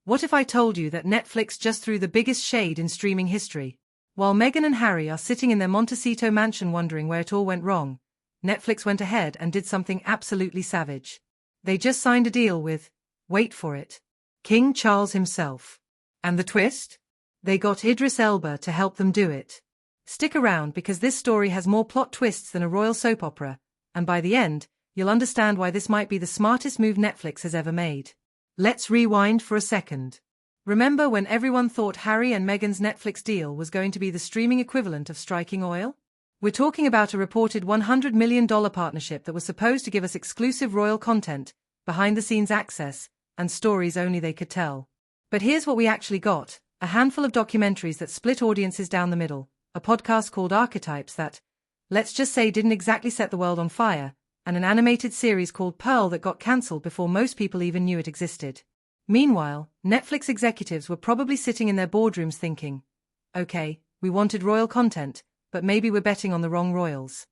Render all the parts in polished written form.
What if I told you that Netflix just threw the biggest shade in streaming history? While Meghan and Harry are sitting in their Montecito mansion wondering where it all went wrong, Netflix went ahead and did something absolutely savage. They just signed a deal with, wait for it, King Charles himself. And the twist? They got Idris Elba to help them do it. Stick around because this story has more plot twists than a royal soap opera, and by the end, you'll understand why this might be the smartest move Netflix has ever made. Let's rewind for a second. Remember when everyone thought Harry and Meghan's Netflix deal was going to be the streaming equivalent of striking oil? We're talking about a reported $100 million partnership that was supposed to give us exclusive royal content, behind-the-scenes access, and stories only they could tell. But here's what we actually got: a handful of documentaries that split audiences down the middle, a podcast called Archetypes that, let's just say, didn't exactly set the world on fire, and an animated series called Pearl that got cancelled before most people even knew it existed. Meanwhile, Netflix executives were probably sitting in their boardrooms thinking, okay, we wanted royal content, but maybe we're betting on the wrong royals.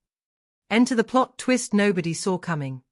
Enter the plot twist nobody saw coming.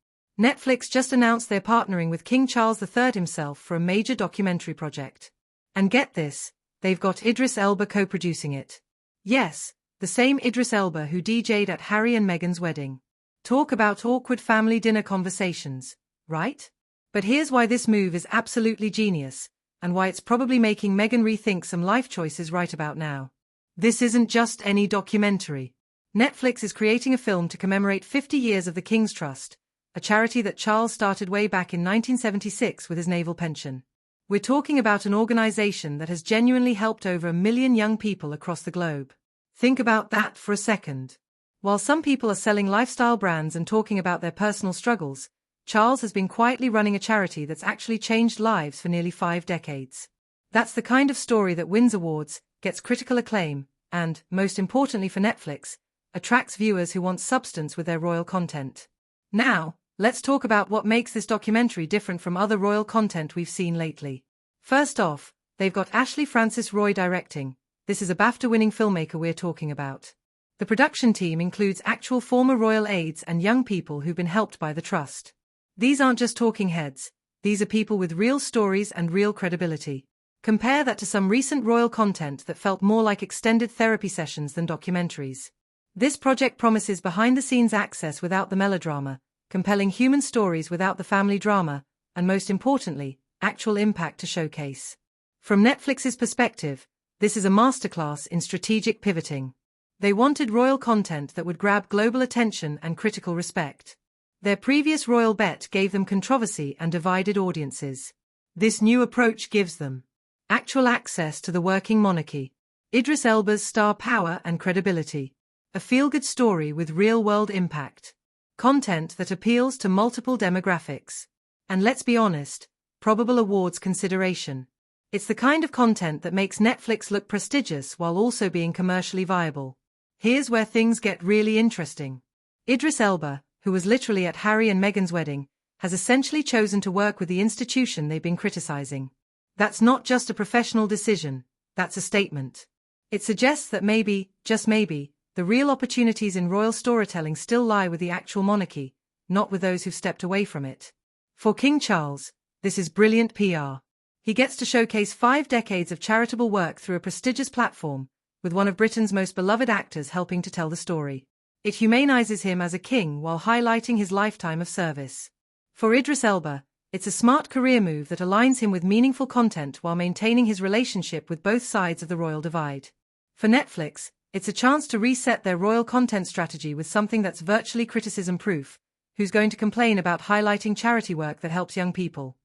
Netflix just announced they're partnering with King Charles III himself for a major documentary project. And get this, they've got Idris Elba co-producing it. Yes, the same Idris Elba who DJ'd at Harry and Meghan's wedding. Talk about awkward family dinner conversations, right? But here's why this move is absolutely genius, and why it's probably making Meghan rethink some life choices right about now. This isn't just any documentary. Netflix is creating a film to commemorate 50 years of the King's Trust, a charity that Charles started way back in 1976 with his naval pension. We're talking about an organization that has genuinely helped over 1 million young people across the globe. Think about that for a second. While some people are selling lifestyle brands and talking about their personal struggles, Charles has been quietly running a charity that's actually changed lives for nearly 5 decades. That's the kind of story that wins awards, gets critical acclaim, and, most importantly for Netflix, attracts viewers who want substance with their royal content. Now, let's talk about what makes this documentary different from other royal content we've seen lately. First off, they've got Ashley Francis Roy directing. This is a BAFTA-winning filmmaker we're talking about. The production team includes actual former royal aides and young people who've been helped by the trust. These aren't just talking heads, these are people with real stories and real credibility. Compare that to some recent royal content that felt more like extended therapy sessions than documentaries. This project promises behind-the-scenes access without the melodrama, compelling human stories without the family drama, and most importantly, actual impact to showcase. From Netflix's perspective, this is a masterclass in strategic pivoting. They wanted royal content that would grab global attention and critical respect. Their previous royal bet gave them controversy and divided audiences. This new approach gives them actual access to the working monarchy, Idris Elba's star power and credibility, a feel-good story with real-world impact, content that appeals to multiple demographics, and let's be honest, probable awards consideration. It's the kind of content that makes Netflix look prestigious while also being commercially viable. Here's where things get really interesting. Idris Elba, who was literally at Harry and Meghan's wedding, has essentially chosen to work with the institution they've been criticizing. That's not just a professional decision, that's a statement. It suggests that maybe, just maybe, the real opportunities in royal storytelling still lie with the actual monarchy, not with those who've stepped away from it. For King Charles, this is brilliant PR. He gets to showcase 5 decades of charitable work through a prestigious platform, with one of Britain's most beloved actors helping to tell the story. It humanizes him as a king while highlighting his lifetime of service. For Idris Elba, it's a smart career move that aligns him with meaningful content while maintaining his relationship with both sides of the royal divide. For Netflix, it's a chance to reset their royal content strategy with something that's virtually criticism-proof. Who's going to complain about highlighting charity work that helps young people?